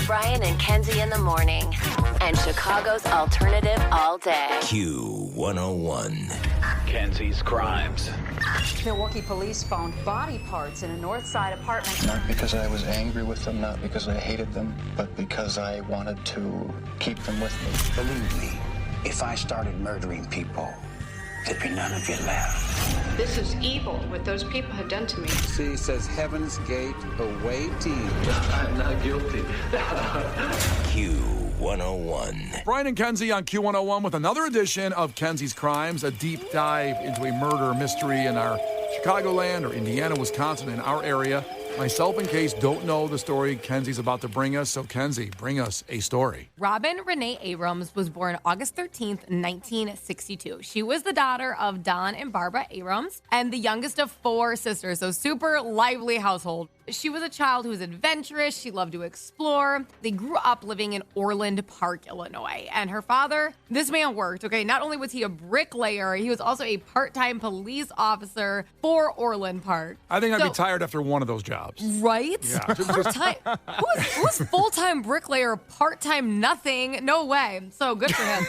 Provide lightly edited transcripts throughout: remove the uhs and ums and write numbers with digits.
Brian and Kenzie in the morning. And Chicago's alternative all day. Q101. Kenzie's Krimes. Milwaukee police found body parts in a North Side apartment. Not because I was angry with them, not because I hated them, but because I wanted to keep them with me. Believe me, if I started murdering people, there'd be none of you left. This is evil, what those people have done to me. She says Heaven's Gate awaiting. I'm not guilty. Q101. Brian and Kenzie on Q101 with another edition of Kenzie's Krimes, a deep dive into a murder mystery in our Chicagoland or Indiana, Wisconsin, in our area. Myself and Case don't know the story Kenzie's about to bring us, so Kenzie, bring us a story. Robin Renea Abrams was born August 13th, 1962. She was the daughter of Don and Barbara Abrams and the youngest of 4 sisters, so super lively household. She was a child who was adventurous. She loved to explore. They grew up living in Orland Park, Illinois. And her father, this man worked, okay? Not only was he a bricklayer, he was also a part-time police officer for Orland Park. I think I'd be tired after one of those jobs. Right? Yeah. Part-time. Who's full-time bricklayer, part-time nothing? No way. So good for him.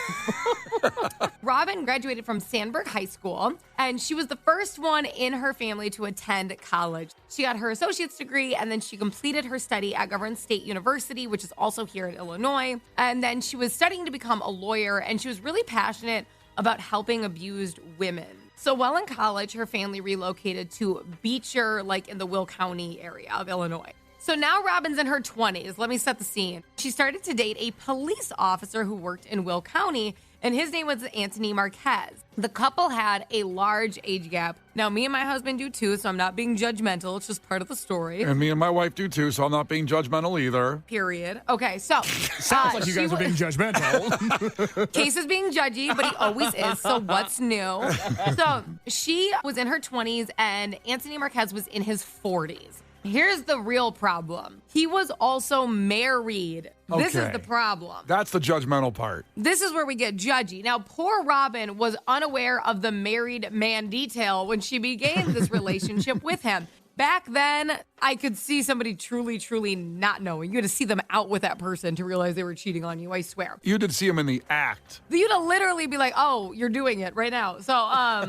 Robin graduated from Sandburg High School, and she was the first one in her family to attend college. She got her associate's degree, and then she completed her study at Government State University, which is also here in Illinois. And then she was studying to become a lawyer, and she was really passionate about helping abused women. So while in college, her family relocated to Beecher, like in the Will County area of Illinois. So now Robin's in her 20s. Let me set the scene. She started to date a police officer who worked in Will County, and his name was Anthony Marquez. The couple had a large age gap. Now, me and my husband do too, so I'm not being judgmental. It's just part of the story. And me and my wife do too, so I'm not being judgmental either. Period. Okay, so. Sounds like you guys are being judgmental. Case is being judgy, but he always is, so what's new? So she was in her 20s, and Anthony Marquez was in his 40s. Here's the real problem. He was also married. Okay. This is the problem. That's the judgmental part. This is where we get judgy. Now, poor Robin was unaware of the married man detail when she began this relationship with him. Back then, I could see somebody truly, truly not knowing. You had to see them out with that person to realize they were cheating on you, I swear. You did see him in the act. You'd literally be like, oh, you're doing it right now. So, I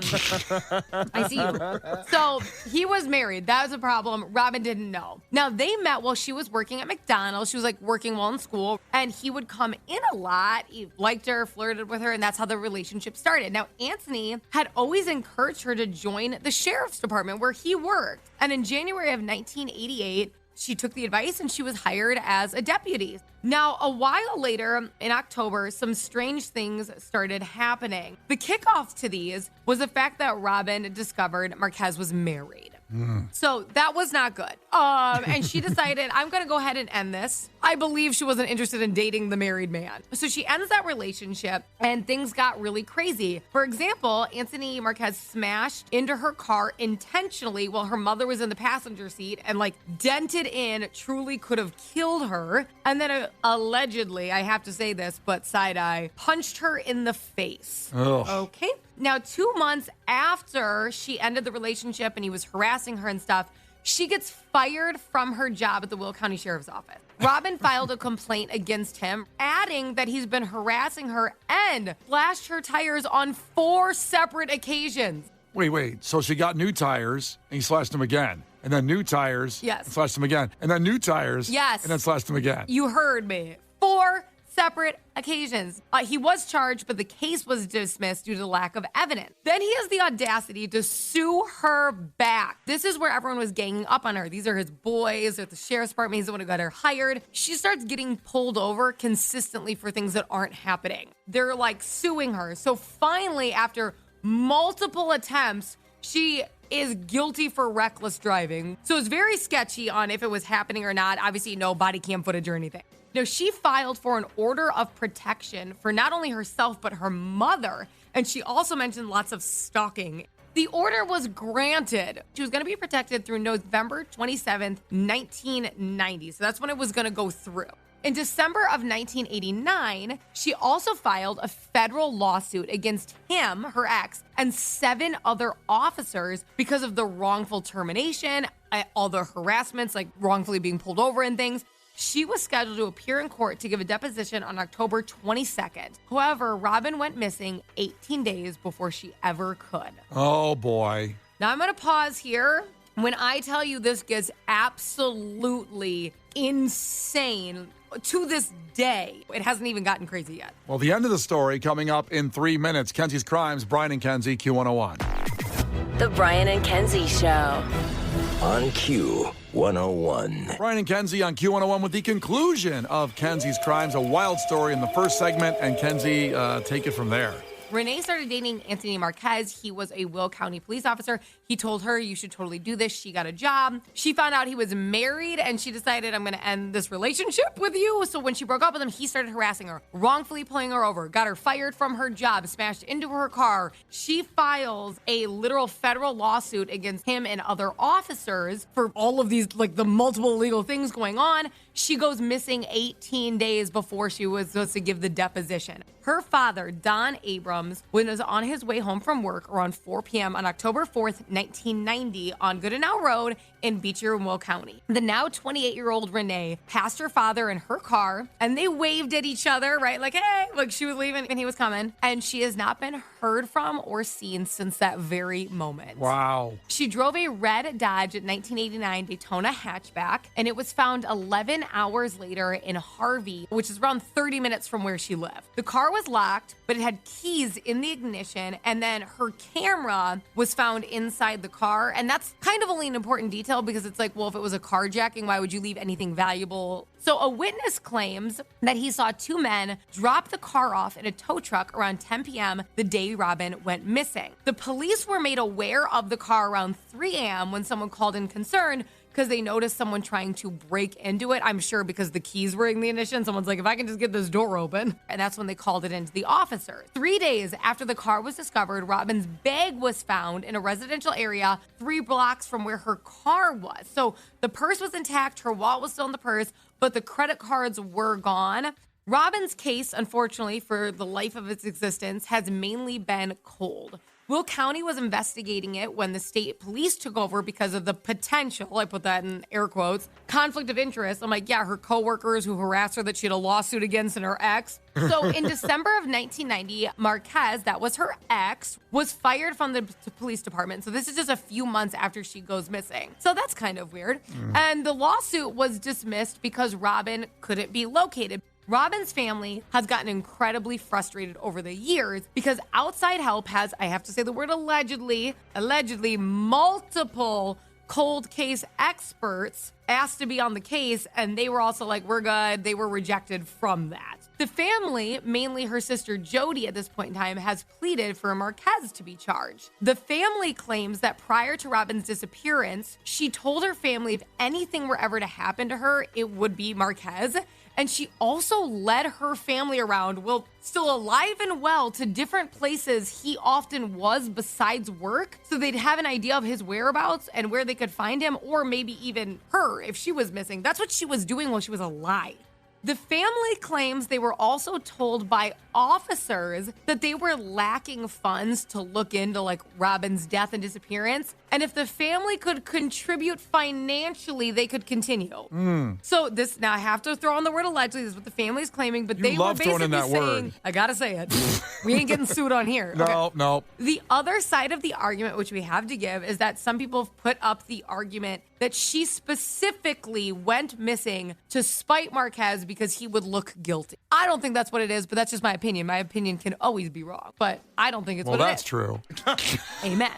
see you. So, he was married. That was a problem. Robin didn't know. Now, they met while she was working at McDonald's. She was, working while in school. And he would come in a lot. He liked her, flirted with her, and that's how the relationship started. Now, Anthony had always encouraged her to join the sheriff's department where he worked. And in January of 1988, she took the advice and she was hired as a deputy. Now, a while later, in October, some strange things started happening. The kickoff to these was the fact that Robin discovered Marquez was married. So that was not good. And she decided, I'm going to go ahead and end this. I believe she wasn't interested in dating the married man. So she ends that relationship and things got really crazy. For example, Anthony Marquez smashed into her car intentionally while her mother was in the passenger seat and dented in, truly could have killed her. And then allegedly, I have to say this, but side eye, punched her in the face. Ugh. Okay. Now, 2 months after she ended the relationship and he was harassing her and stuff, she gets fired from her job at the Will County Sheriff's Office. Robin filed a complaint against him, adding that he's been harassing her and slashed her tires on 4 separate occasions. Wait. So she got new tires and he slashed them again. And then new tires. Yes. And slashed them again. And then new tires. Yes. And then slashed them again. You heard me. 4 separate occasions. He was charged, but the case was dismissed due to lack of evidence. Then he has the audacity to sue her back. This is where everyone was ganging up on her. These are his boys at the sheriff's department. He's the one who got her hired. She starts getting pulled over consistently for things that aren't happening. They're suing her. So finally, after multiple attempts, she is guilty for reckless driving. So it's very sketchy on if it was happening or not. Obviously, no body cam footage or anything. Now, she filed for an order of protection for not only herself, but her mother. And she also mentioned lots of stalking. The order was granted. She was going to be protected through November 27th, 1990. So that's when it was going to go through. In December of 1989, she also filed a federal lawsuit against him, her ex, and 7 other officers because of the wrongful termination, all the harassments, wrongfully being pulled over and things. She was scheduled to appear in court to give a deposition on October 22nd. However, Robin went missing 18 days before she ever could. Oh, boy. Now, I'm going to pause here. When I tell you this gets absolutely insane to this day, it hasn't even gotten crazy yet. Well, the end of the story coming up in 3 minutes. Kenzie's Crimes, Brian and Kenzie, Q101. The Brian and Kenzie Show. On Q101. Brian and Kenzie on Q101 with the conclusion of Kenzie's Crimes, a wild story in the first segment, and Kenzie, take it from there. Renee started dating Anthony Marquez. He was a Will County police officer. He told her, you should totally do this. She got a job. She found out he was married, and she decided, I'm going to end this relationship with you. So when she broke up with him, he started harassing her, wrongfully pulling her over, got her fired from her job, smashed into her car. She files a literal federal lawsuit against him and other officers for all of these, like the multiple illegal things going on. She goes missing 18 days before she was supposed to give the deposition. Her father, Don Abrams, was on his way home from work around 4 p.m. on October 4th, 1990 on Goodenow Road in Beecher and Will County. The now 28-year-old Renee passed her father in her car, and they waved at each other, right? Like, hey, like she was leaving and he was coming. And she has not been heard from or seen since that very moment. Wow. She drove a red Dodge 1989 Daytona hatchback, and it was found 11 hours later in Harvey, which is around 30 minutes from where she lived. The car was locked, but it had keys in the ignition, and then her camera was found inside the car. And that's kind of only an important detail because it's like, well, if it was a carjacking, why would you leave anything valuable? So a witness claims that he saw two men drop the car off in a tow truck around 10 p.m. the day Robin went missing. The police were made aware of the car around 3 a.m. when someone called in concerned because they noticed someone trying to break into it. I'm sure because the keys were in the ignition. Someone's like, if I can just get this door open. And that's when they called it into the officers. 3 days after the car was discovered, Robin's bag was found in a residential area 3 blocks from where her car was. So the purse was intact. Her wallet was still in the purse, but the credit cards were gone. Robin's case, unfortunately, for the life of its existence, has mainly been cold. Will County was investigating it when the state police took over because of the potential, I put that in air quotes, conflict of interest. I'm like, yeah, her coworkers who harassed her that she had a lawsuit against and her ex. So in December of 1990, Marquez, that was her ex, was fired from the police department. So this is just a few months after she goes missing. So that's kind of weird. And the lawsuit was dismissed because Robin couldn't be located. Robin's family has gotten incredibly frustrated over the years because outside help has, I have to say the word allegedly, multiple cold case experts asked to be on the case, and they were also like, we're good. They were rejected from that. The family, mainly her sister Jody at this point in time, has pleaded for Marquez to be charged. The family claims that prior to Robin's disappearance, she told her family if anything were ever to happen to her, it would be Marquez. And she also led her family around, well, still alive and well, to different places he often was besides work. So they'd have an idea of his whereabouts and where they could find him, or maybe even her if she was missing. That's what she was doing while she was alive. The family claims they were also told by officers that they were lacking funds to look into like Robin's death and disappearance. And if the family could contribute financially, they could continue. So this, now I have to throw in the word allegedly, this is what the family's claiming, but they were basically saying, I gotta say it, we ain't getting sued on here. No. The other side of the argument, which we have to give, is that some people have put up the argument that she specifically went missing to spite Marquez because he would look guilty. I don't think that's what it is, but that's just my opinion. My opinion can always be wrong, but I don't think it's what it is. Well, that's true. Amen.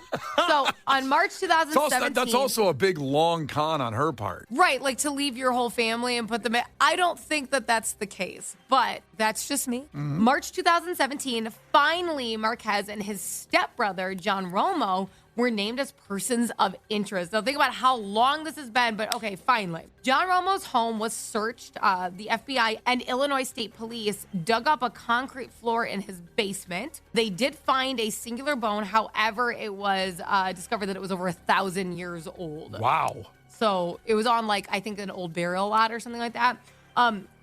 So on March 2017... That's also a big, long con on her part. Right, like to leave your whole family and put them in. I don't think that that's the case, but that's just me. March 2017, finally, Marquez and his stepbrother, John Romo, were named as persons of interest. Now think about how long this has been, but okay, finally. John Romo's home was searched. The FBI and Illinois State Police dug up a concrete floor in his basement. They did find a singular bone. However, it was discovered that it was over 1,000 years old. Wow. So it was on like, I think an old burial lot or something like that.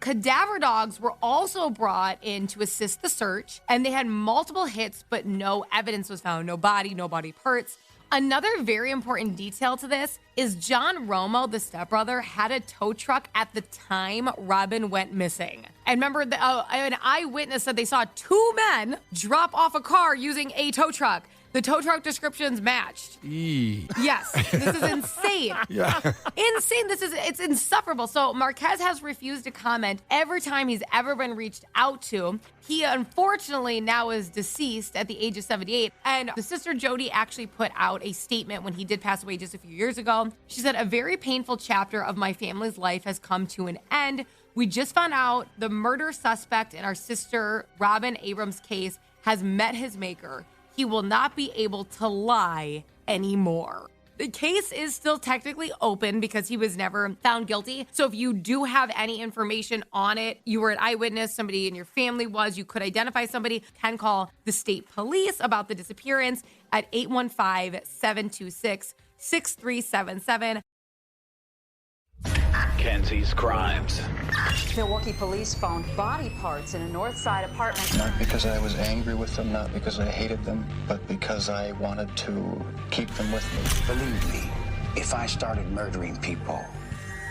Cadaver dogs were also brought in to assist the search, and they had multiple hits, but no evidence was found. No body, no body parts. Another very important detail to this is John Romo, the stepbrother, had a tow truck at the time Robin went missing. And remember, an eyewitness said they saw two men drop off a car using a tow truck. The tow truck descriptions matched. Yes, this is insane. Yeah. Insane. It's insufferable. So Marquez has refused to comment every time he's ever been reached out to. He unfortunately now is deceased at the age of 78. And the sister Jody actually put out a statement when he did pass away just a few years ago. She said, "A very painful chapter of my family's life has come to an end. We just found out the murder suspect in our sister Robin Abrams case has met his maker. He will not be able to lie anymore." The case is still technically open because he was never found guilty. So if you do have any information on it, you were an eyewitness, somebody in your family was, you could identify somebody, you can call the state police about the disappearance at 815-726-6377. Kenzie's Crimes. Milwaukee police found body parts in a north side apartment. Not because I was angry with them, not because I hated them, but because I wanted to keep them with me. Believe me, if I started murdering people,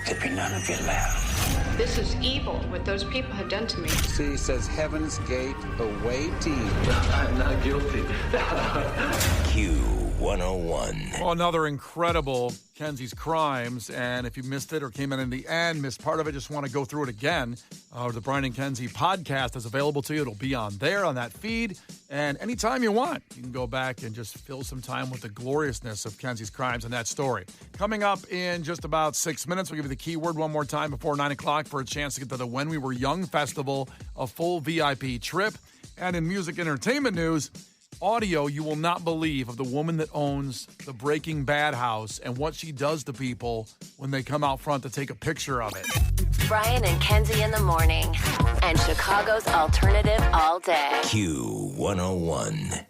there'd be none of you left. This is evil, what those people have done to me. See, says Heaven's Gate awaiting. I'm not guilty. Q101. Well, another incredible Kenzie's Crimes. And if you missed it or came in the end, missed part of it, just want to go through it again. The Brian and Kenzie podcast is available to you. It'll be on there, on that feed. And anytime you want, you can go back and just fill some time with the gloriousness of Kenzie's Crimes and that story. Coming up in just about 6 minutes, we'll give you the keyword one more time before 9 o'clock for a chance to get to the When We Were Young Festival, a full VIP trip. And in music entertainment news, audio you will not believe of the woman that owns the Breaking Bad house and what she does to people when they come out front to take a picture of it. Brian and Kenzie in the morning. And Chicago's alternative all day. Q101.